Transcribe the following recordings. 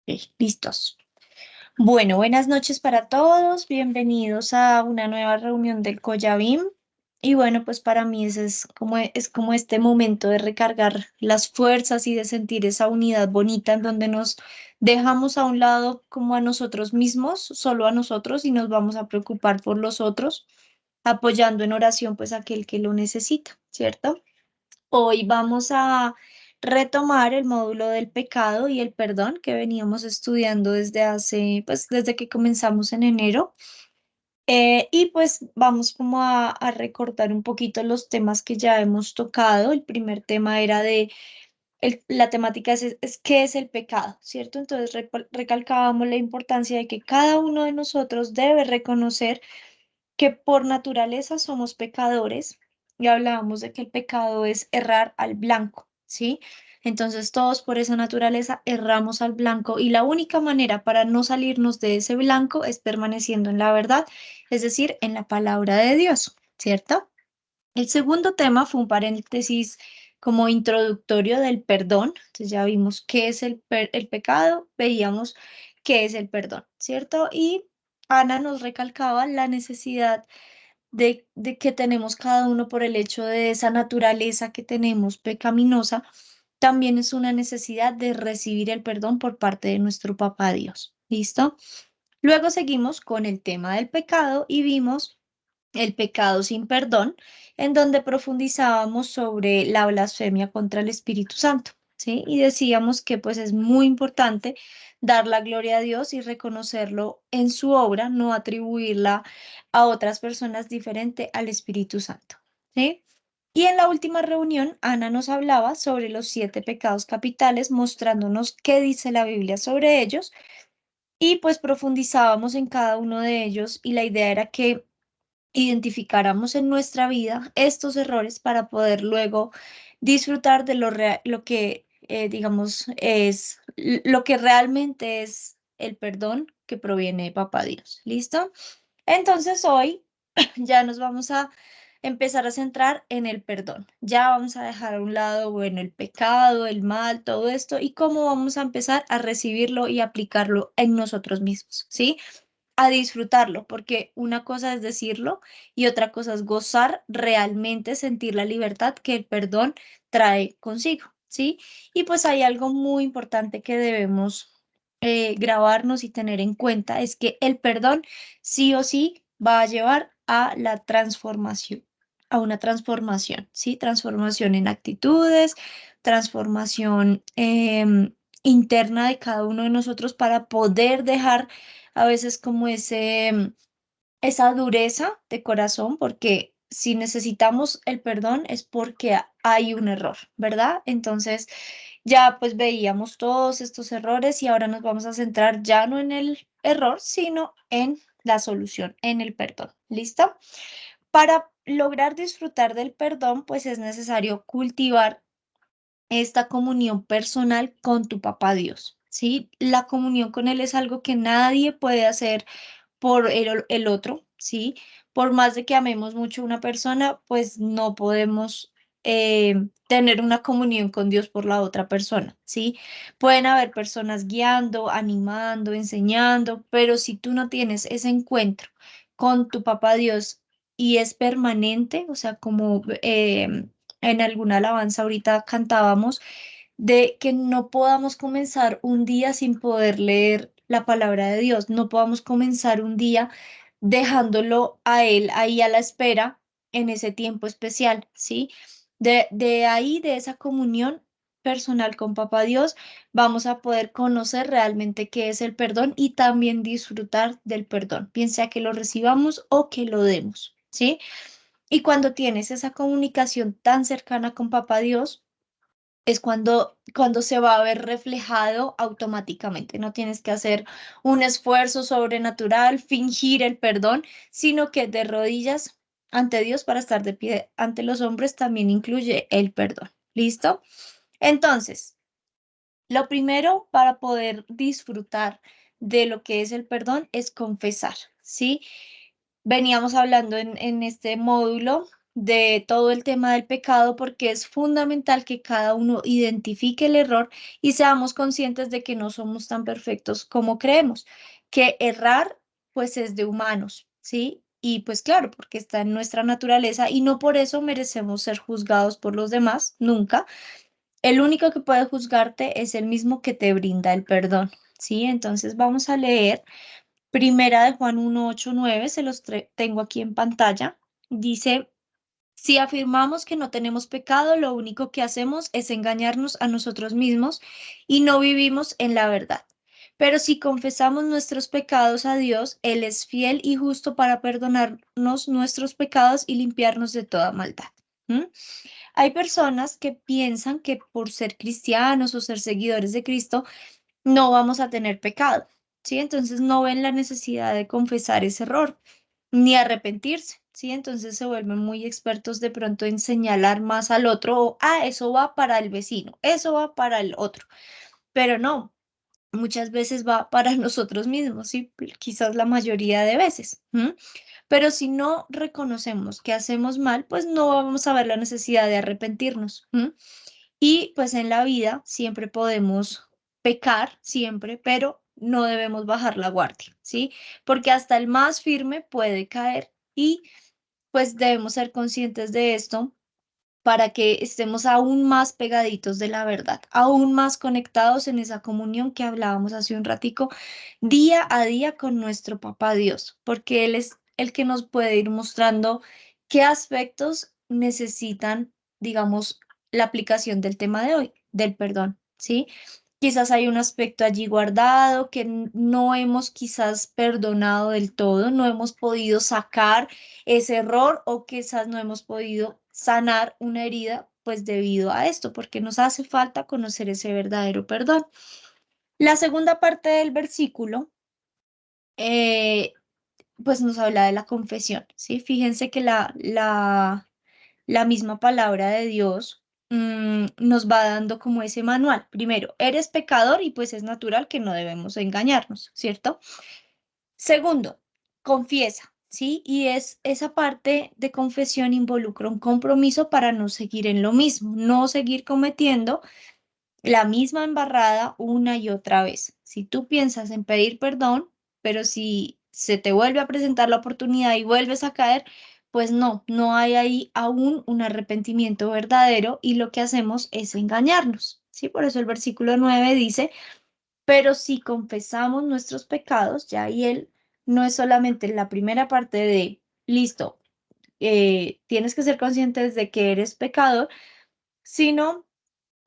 Ok, listos. Bueno, buenas noches para todos. Bienvenidos a una nueva reunión del Collabim. Y bueno, pues para mí ese es como este momento de recargar las fuerzas y de sentir esa unidad bonita en donde nos dejamos a un lado como a nosotros mismos, solo a nosotros y nos vamos a preocupar por los otros, apoyando en oración pues a aquel que lo necesita, ¿cierto? Hoy vamos a retomar el módulo del pecado y el perdón que veníamos estudiando desde que comenzamos en enero. Y pues vamos como a recordar un poquito los temas que ya hemos tocado. El primer tema era la temática es ¿qué es el pecado? ¿Cierto? Entonces recalcábamos la importancia de que cada uno de nosotros debe reconocer que por naturaleza somos pecadores y hablábamos de que el pecado es errar al blanco, ¿sí? Entonces todos por esa naturaleza erramos al blanco y la única manera para no salirnos de ese blanco es permaneciendo en la verdad, es decir, en la palabra de Dios, ¿cierto? El segundo tema fue un paréntesis como introductorio del perdón. Entonces ya vimos qué es el pecado, veíamos qué es el perdón, ¿cierto? Y Ana nos recalcaba la necesidad de que tenemos cada uno por el hecho de esa naturaleza que tenemos pecaminosa, también es una necesidad de recibir el perdón por parte de nuestro Papá Dios. ¿Listo? Luego seguimos con el tema del pecado y vimos el pecado sin perdón, en donde profundizábamos sobre la blasfemia contra el Espíritu Santo, ¿sí? Y decíamos que pues es muy importante dar la gloria a Dios y reconocerlo en su obra, no atribuirla a otras personas diferente al Espíritu Santo, ¿sí? Y en la última reunión, Ana nos hablaba sobre los 7 pecados capitales, mostrándonos qué dice la Biblia sobre ellos, y pues profundizábamos en cada uno de ellos y la idea era que identificáramos en nuestra vida estos errores para poder luego disfrutar de lo que, digamos, es lo que realmente es el perdón que proviene de Papá Dios. ¿Listo? Entonces hoy ya nos vamos a empezar a centrar en el perdón. Ya vamos a dejar a un lado, bueno, el pecado, el mal, todo esto y cómo vamos a empezar a recibirlo y aplicarlo en nosotros mismos, ¿sí? A disfrutarlo, porque una cosa es decirlo y otra cosa es gozar realmente, sentir la libertad que el perdón trae consigo, ¿sí? Y pues hay algo muy importante que debemos grabarnos y tener en cuenta, es que el perdón sí o sí va a llevar a la transformación, a una transformación, ¿sí? Transformación en actitudes, transformación interna de cada uno de nosotros para poder dejar a veces como esa dureza de corazón, porque si necesitamos el perdón es porque hay un error, ¿verdad? Entonces ya pues veíamos todos estos errores y ahora nos vamos a centrar ya no en el error, sino en la solución, en el perdón. ¿Listo? Para lograr disfrutar del perdón, pues es necesario cultivar esta comunión personal con tu papá Dios, ¿sí? La comunión con Él es algo que nadie puede hacer por el otro, ¿sí? Por más de que amemos mucho a una persona, pues no podemos tener una comunión con Dios por la otra persona, ¿sí? Pueden haber personas guiando, animando, enseñando, pero si tú no tienes ese encuentro con tu papá Dios y es permanente, o sea, como en alguna alabanza ahorita cantábamos, de que no podamos comenzar un día sin poder leer la palabra de Dios, no podamos comenzar un día dejándolo a Él ahí a la espera en ese tiempo especial, ¿sí? De ahí, de esa comunión personal con Papá Dios, vamos a poder conocer realmente qué es el perdón y también disfrutar del perdón, bien sea que lo recibamos o que lo demos, ¿sí? Y cuando tienes esa comunicación tan cercana con Papá Dios, es cuando se va a ver reflejado automáticamente. No tienes que hacer un esfuerzo sobrenatural, fingir el perdón, sino que de rodillas ante Dios para estar de pie ante los hombres también incluye el perdón. ¿Listo? Entonces, lo primero para poder disfrutar de lo que es el perdón es confesar, ¿sí? Veníamos hablando en este módulo de todo el tema del pecado porque es fundamental que cada uno identifique el error y seamos conscientes de que no somos tan perfectos como creemos, que errar pues es de humanos, ¿sí? Y pues claro, porque está en nuestra naturaleza y no por eso merecemos ser juzgados por los demás, nunca. El único que puede juzgarte es el mismo que te brinda el perdón, ¿sí? Entonces vamos a leer Primera de Juan 1:8-9, se los tengo aquí en pantalla. Dice, si afirmamos que no tenemos pecado, lo único que hacemos es engañarnos a nosotros mismos y no vivimos en la verdad. Pero si confesamos nuestros pecados a Dios, Él es fiel y justo para perdonarnos nuestros pecados y limpiarnos de toda maldad. ¿Mm? Hay personas que piensan que por ser cristianos o ser seguidores de Cristo no vamos a tener pecado, ¿sí? Entonces no ven la necesidad de confesar ese error ni arrepentirse, ¿sí? Entonces se vuelven muy expertos de pronto en señalar más al otro o, eso va para el vecino, eso va para el otro, pero no, muchas veces va para nosotros mismos, ¿sí? Quizás la mayoría de veces. Pero si no reconocemos que hacemos mal, pues no vamos a ver la necesidad de arrepentirnos. Y pues en la vida siempre podemos pecar, siempre, pero no debemos bajar la guardia, ¿sí? Porque hasta el más firme puede caer y pues debemos ser conscientes de esto para que estemos aún más pegaditos de la verdad, aún más conectados en esa comunión que hablábamos hace un ratico, día a día con nuestro Papá Dios, porque Él es el que nos puede ir mostrando qué aspectos necesitan, digamos, la aplicación del tema de hoy, del perdón, ¿sí? Quizás hay un aspecto allí guardado que no hemos quizás perdonado del todo, no hemos podido sacar ese error o quizás no hemos podido sanar una herida, pues debido a esto, porque nos hace falta conocer ese verdadero perdón. La segunda parte del versículo, eh, pues nos habla de la confesión, ¿sí? Fíjense que la misma palabra de Dios nos va dando como ese manual. Primero, eres pecador y pues es natural que no debemos engañarnos, ¿cierto? Segundo, confiesa, ¿sí? Y es esa parte de confesión involucra un compromiso para no seguir en lo mismo, no seguir cometiendo la misma embarrada una y otra vez. Si tú piensas en pedir perdón, pero si se te vuelve a presentar la oportunidad y vuelves a caer, pues no, no hay ahí aún un arrepentimiento verdadero y lo que hacemos es engañarnos, ¿sí? Por eso el versículo 9 dice, pero si confesamos nuestros pecados, ya ahí él no es solamente la primera parte de, listo, tienes que ser conscientes de que eres pecador, sino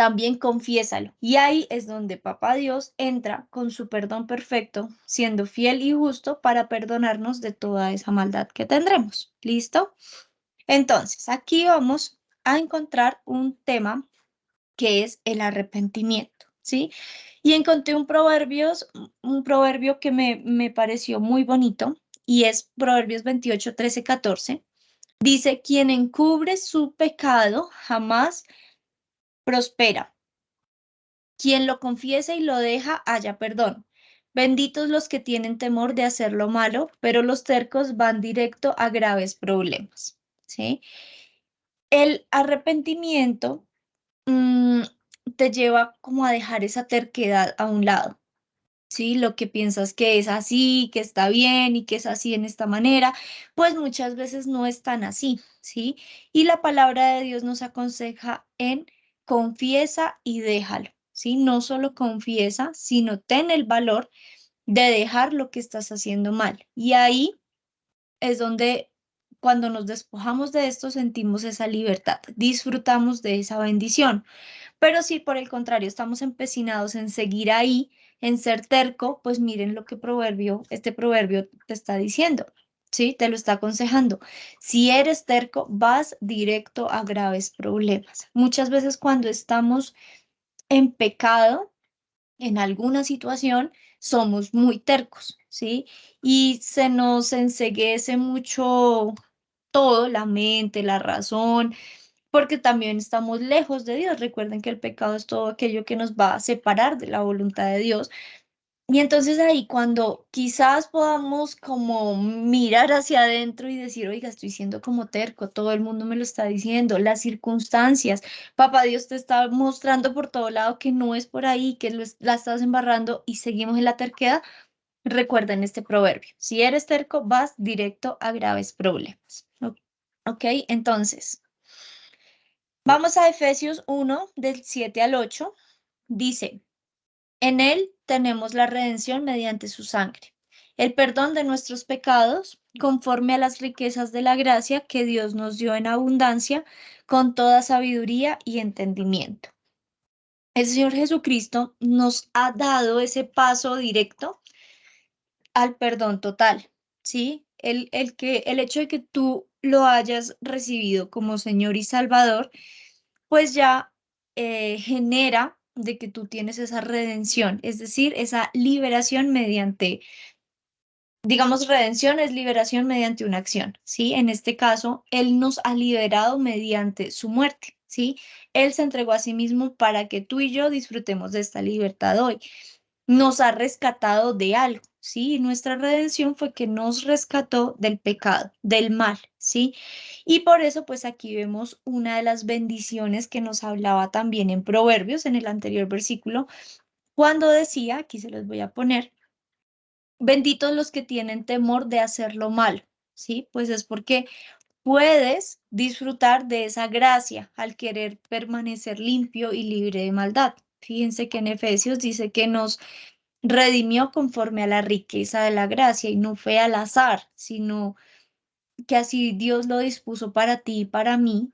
también confiésalo. Y ahí es donde Papá Dios entra con su perdón perfecto, siendo fiel y justo para perdonarnos de toda esa maldad que tendremos. ¿Listo? Entonces, aquí vamos a encontrar un tema que es el arrepentimiento, ¿sí? Y encontré un proverbio que me pareció muy bonito y es Proverbios 28, 13, 14. Dice, quien encubre su pecado jamás prospera. Quien lo confiesa y lo deja, haya perdón. Benditos los que tienen temor de hacer lo malo, pero los tercos van directo a graves problemas, ¿sí? El arrepentimiento mm, te lleva como a dejar esa terquedad a un lado, ¿sí? Lo que piensas que es así, que está bien y que es así en esta manera, pues muchas veces no es tan así, ¿sí? Y la palabra de Dios nos aconseja en confiesa y déjalo, ¿sí? No solo confiesa, sino ten el valor de dejar lo que estás haciendo mal. Y ahí es donde cuando nos despojamos de esto sentimos esa libertad, disfrutamos de esa bendición. Pero si por el contrario estamos empecinados en seguir ahí, en ser terco, pues miren lo que este proverbio te está diciendo, ¿sí? Te lo está aconsejando. Si eres terco, vas directo a graves problemas. Muchas veces cuando estamos en pecado, en alguna situación, somos muy tercos, ¿sí? Y se nos enceguece mucho todo, la mente, la razón, porque también estamos lejos de Dios. Recuerden que el pecado es todo aquello que nos va a separar de la voluntad de Dios. Y entonces ahí cuando quizás podamos como mirar hacia adentro y decir, oiga, estoy siendo como terco, todo el mundo me lo está diciendo, las circunstancias, papá Dios te está mostrando por todo lado que no es por ahí, que la estás embarrando y seguimos en la terquedad, recuerden este proverbio, si eres terco, vas directo a graves problemas. Ok, entonces, vamos a Efesios 1 del 7 al 8, dice. En él tenemos la redención mediante su sangre, el perdón de nuestros pecados, conforme a las riquezas de la gracia que Dios nos dio en abundancia, con toda sabiduría y entendimiento. El Señor Jesucristo nos ha dado ese paso directo al perdón total, ¿sí? El hecho de que tú lo hayas recibido como Señor y Salvador, pues ya genera de que tú tienes esa redención, es decir, esa liberación mediante, digamos, redención es liberación mediante una acción, ¿sí? En este caso, Él nos ha liberado mediante su muerte, ¿sí? Él se entregó a sí mismo para que tú y yo disfrutemos de esta libertad hoy. Nos ha rescatado de algo, ¿sí? Nuestra redención fue que nos rescató del pecado, del mal, ¿sí? Y por eso, pues aquí vemos una de las bendiciones que nos hablaba también en Proverbios, en el anterior versículo, cuando decía, aquí se los voy a poner, benditos los que tienen temor de hacer lo malo, ¿sí? Pues es porque puedes disfrutar de esa gracia al querer permanecer limpio y libre de maldad. Fíjense que en Efesios dice que nos redimió conforme a la riqueza de la gracia y no fue al azar, sino que así Dios lo dispuso para ti y para mí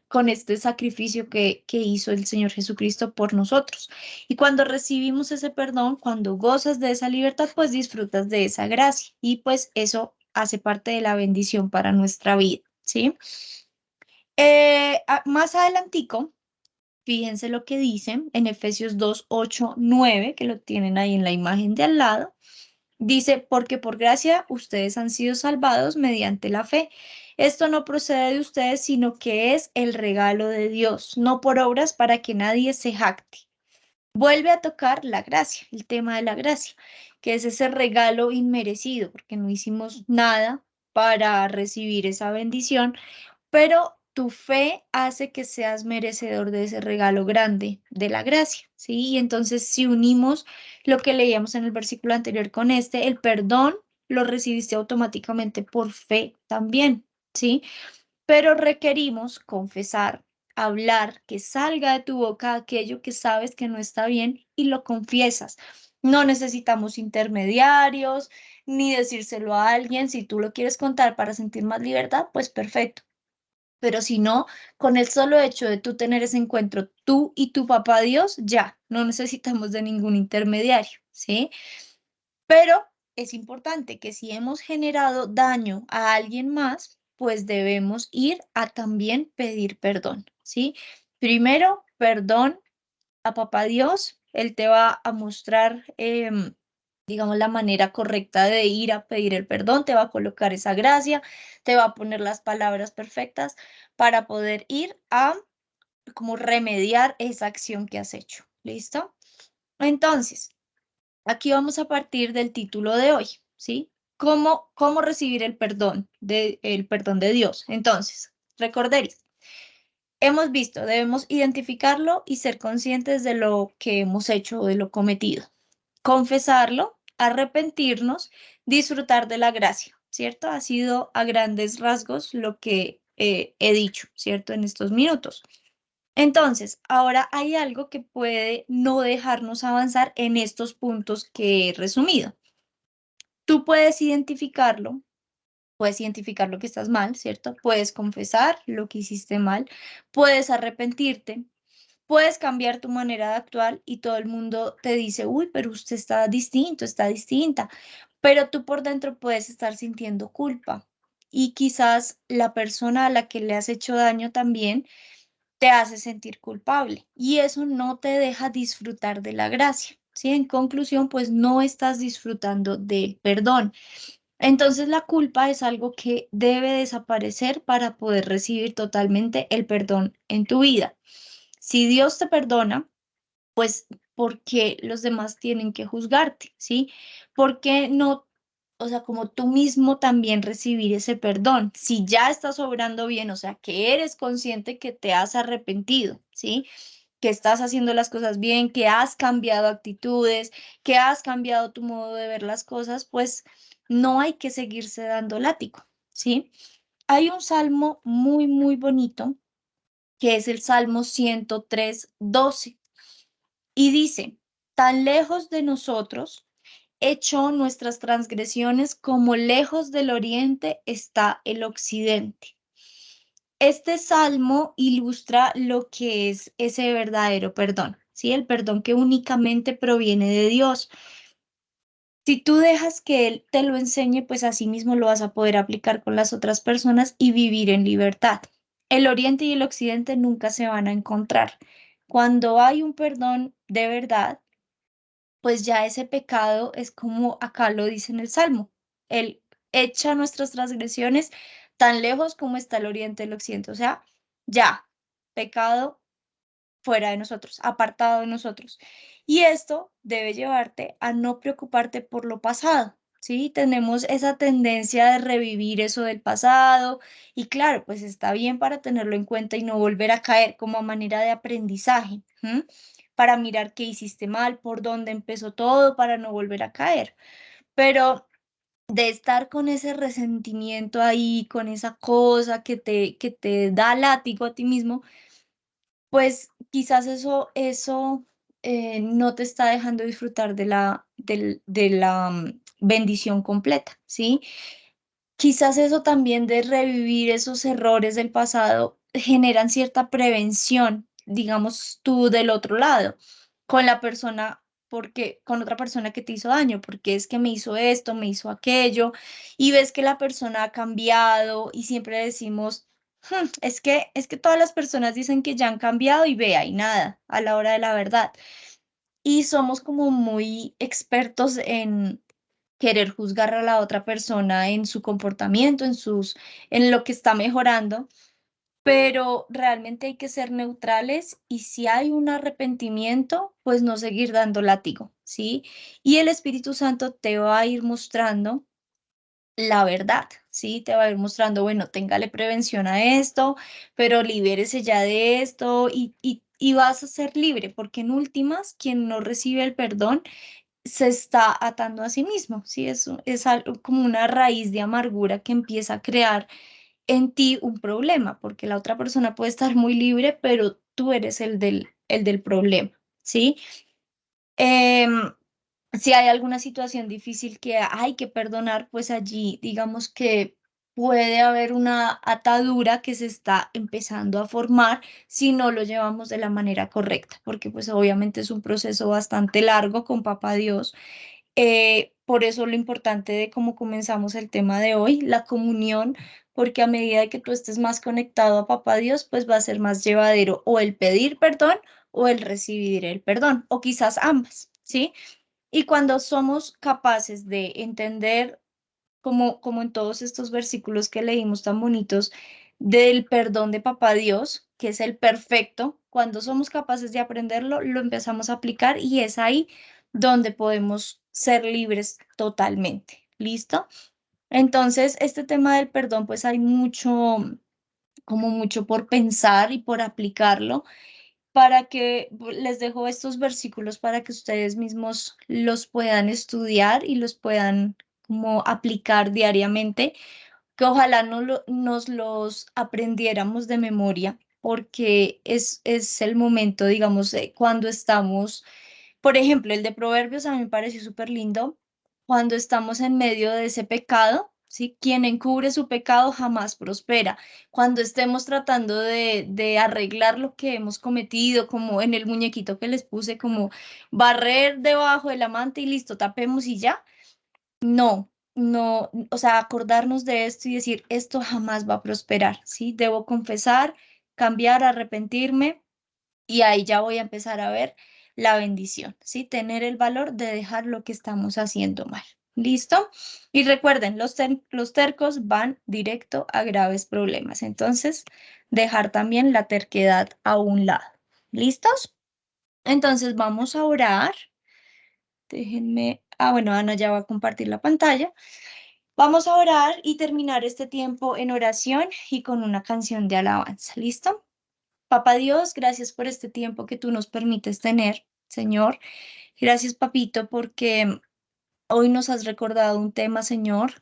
con este sacrificio que hizo el Señor Jesucristo por nosotros. Y cuando recibimos ese perdón, cuando gozas de esa libertad, pues disfrutas de esa gracia y pues eso hace parte de la bendición para nuestra vida, ¿sí? Más adelantico, fíjense lo que dicen en Efesios 2 8 9 que lo tienen ahí en la imagen de al lado. Dice, porque por gracia ustedes han sido salvados mediante la fe. Esto no procede de ustedes, sino que es el regalo de Dios, no por obras para que nadie se jacte. Vuelve a tocar la gracia, el tema de la gracia, que es ese regalo inmerecido, porque no hicimos nada para recibir esa bendición, pero tu fe hace que seas merecedor de ese regalo grande de la gracia, ¿sí? Y entonces si unimos lo que leíamos en el versículo anterior con este, el perdón lo recibiste automáticamente por fe también, ¿sí? Pero requerimos confesar, hablar, que salga de tu boca aquello que sabes que no está bien y lo confiesas. No necesitamos intermediarios ni decírselo a alguien. Si tú lo quieres contar para sentir más libertad, pues perfecto. Pero si no, con el solo hecho de tú tener ese encuentro, tú y tu papá Dios, ya, no necesitamos de ningún intermediario, ¿sí? Pero es importante que si hemos generado daño a alguien más, pues debemos ir a también pedir perdón, ¿sí? Primero, perdón a papá Dios, Él te va a mostrar, digamos, la manera correcta de ir a pedir el perdón, te va a colocar esa gracia, te va a poner las palabras perfectas para poder ir a como remediar esa acción que has hecho. ¿Listo? Entonces, aquí vamos a partir del título de hoy, ¿sí? ¿Cómo recibir el perdón de Dios? Entonces, recordéis, hemos visto, debemos identificarlo y ser conscientes de lo que hemos hecho o de lo cometido. Confesarlo, arrepentirnos, disfrutar de la gracia, ¿cierto? Ha sido a grandes rasgos lo que he dicho, ¿cierto? En estos minutos. Entonces, ahora hay algo que puede no dejarnos avanzar en estos puntos que he resumido. Tú puedes identificar lo que estás mal, ¿cierto? Puedes confesar lo que hiciste mal, puedes arrepentirte, puedes cambiar tu manera de actuar y todo el mundo te dice, uy, pero usted está distinto, está distinta, pero tú por dentro puedes estar sintiendo culpa y quizás la persona a la que le has hecho daño también te hace sentir culpable y eso no te deja disfrutar de la gracia, ¿sí? En conclusión, pues no estás disfrutando del perdón. Entonces la culpa es algo que debe desaparecer para poder recibir totalmente el perdón en tu vida. Si Dios te perdona, pues por qué los demás tienen que juzgarte, ¿sí? ¿Por qué no, o sea, como tú mismo también recibir ese perdón? Si ya estás obrando bien, o sea, que eres consciente que te has arrepentido, ¿sí? Que estás haciendo las cosas bien, que has cambiado actitudes, que has cambiado tu modo de ver las cosas, pues no hay que seguirse dando látigo, ¿sí? Hay un salmo muy, muy bonito que es el Salmo 103:12 y dice, tan lejos de nosotros echó nuestras transgresiones como lejos del oriente está el occidente. Este salmo ilustra lo que es ese verdadero perdón, ¿sí? El perdón que únicamente proviene de Dios. Si tú dejas que Él te lo enseñe, pues así mismo lo vas a poder aplicar con las otras personas y vivir en libertad. El oriente y el occidente nunca se van a encontrar. Cuando hay un perdón de verdad, pues ya ese pecado es como acá lo dice en el Salmo. Él echa nuestras transgresiones tan lejos como está el oriente del occidente. O sea, ya, pecado fuera de nosotros, apartado de nosotros. Y esto debe llevarte a no preocuparte por lo pasado, ¿sí? Tenemos esa tendencia de revivir eso del pasado y claro, pues está bien para tenerlo en cuenta y no volver a caer como manera de aprendizaje, ¿m? Para mirar qué hiciste mal, por dónde empezó todo, para no volver a caer. Pero de estar con ese resentimiento ahí, con esa cosa que te da látigo a ti mismo, pues quizás eso no te está dejando disfrutar de la bendición completa, ¿sí? Quizás eso también de revivir esos errores del pasado generan cierta prevención, digamos tú del otro lado, con la persona, porque con otra persona que te hizo daño, porque es que me hizo esto, me hizo aquello, y ves que la persona ha cambiado y siempre decimos, es que todas las personas dicen que ya han cambiado y vea, y nada, a la hora de la verdad. Y somos como muy expertos en querer juzgar a la otra persona en su comportamiento, en lo que está mejorando, pero realmente hay que ser neutrales y si hay un arrepentimiento, pues no seguir dando látigo, ¿sí? Y el Espíritu Santo te va a ir mostrando la verdad, ¿sí? Te va a ir mostrando, bueno, téngale prevención a esto, pero libérese ya de esto y vas a ser libre, porque en últimas, quien no recibe el perdón se está atando a sí mismo, ¿sí? Es algo como una raíz de amargura que empieza a crear en ti un problema, porque la otra persona puede estar muy libre, pero tú eres el del problema, ¿sí? Em, si hay alguna situación difícil que hay que perdonar, pues allí digamos que puede haber una atadura que se está empezando a formar si no lo llevamos de la manera correcta, porque pues obviamente es un proceso bastante largo con Papá Dios. Por eso lo importante de cómo comenzamos el tema de hoy, la comunión, porque a medida que tú estés más conectado a Papá Dios, pues va a ser más llevadero o el pedir perdón o el recibir el perdón, o quizás ambas, ¿sí? Y cuando somos capaces de entender, como en todos estos versículos que leímos tan bonitos, del perdón de Papá Dios, que es el perfecto, cuando somos capaces de aprenderlo, lo empezamos a aplicar y es ahí donde podemos ser libres totalmente. ¿Listo? Entonces, este tema del perdón, pues hay mucho, como mucho por pensar y por aplicarlo para que les dejo estos versículos para que ustedes mismos los puedan estudiar y los puedan como aplicar diariamente, que ojalá nos los aprendiéramos de memoria, porque es el momento, digamos, cuando estamos, por ejemplo, el de Proverbios a mí me pareció súper lindo, cuando estamos en medio de ese pecado, ¿sí? Quien encubre su pecado jamás prospera. Cuando estemos tratando de arreglar lo que hemos cometido, como en el muñequito que les puse, como barrer debajo del amante y listo, tapemos y ya. No, no, o sea, acordarnos de esto y decir, esto jamás va a prosperar, ¿sí? Debo confesar, cambiar, arrepentirme y ahí ya voy a empezar a ver la bendición, ¿sí? Tener el valor de dejar lo que estamos haciendo mal. ¿Listo? Y recuerden, los tercos van directo a graves problemas. Entonces, dejar también la terquedad a un lado. ¿Listos? Entonces vamos a orar. Déjenme, bueno, Ana ya va a compartir la pantalla. Vamos a orar y terminar este tiempo en oración y con una canción de alabanza. ¿Listo? Papá Dios, gracias por este tiempo que tú nos permites tener, Señor. Gracias, Papito, porque hoy nos has recordado un tema, Señor.